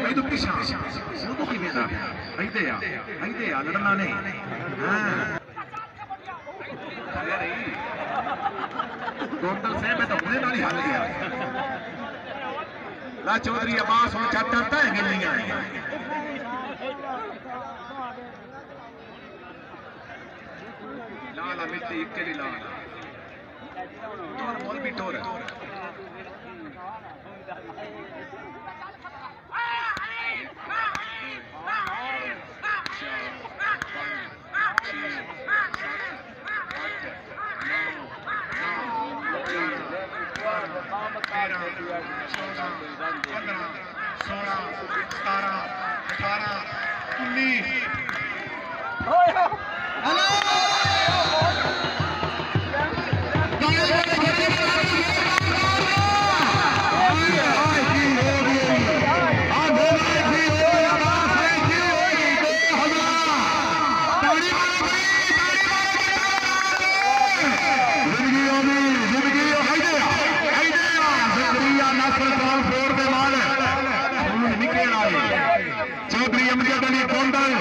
ಐದು ಪಿಶ ಐದೆಯಾ ಲಡನಾನೆ टोटल से मैं तो अपने नाल ही हाल गया ला चौधरी अब्बास और चैप्टर तय गिननियां हैं लाला मिट्टी इक्के लाल टोर मोल भी टोर चौधरी अमजद अली गोंडल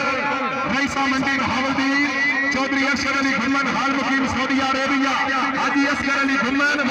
रईसा मंडी बहावलदीन चौधरी असगर अली घुमन हाल मुकीम सऊदी अरेबिया हाजी असगर अली घुमन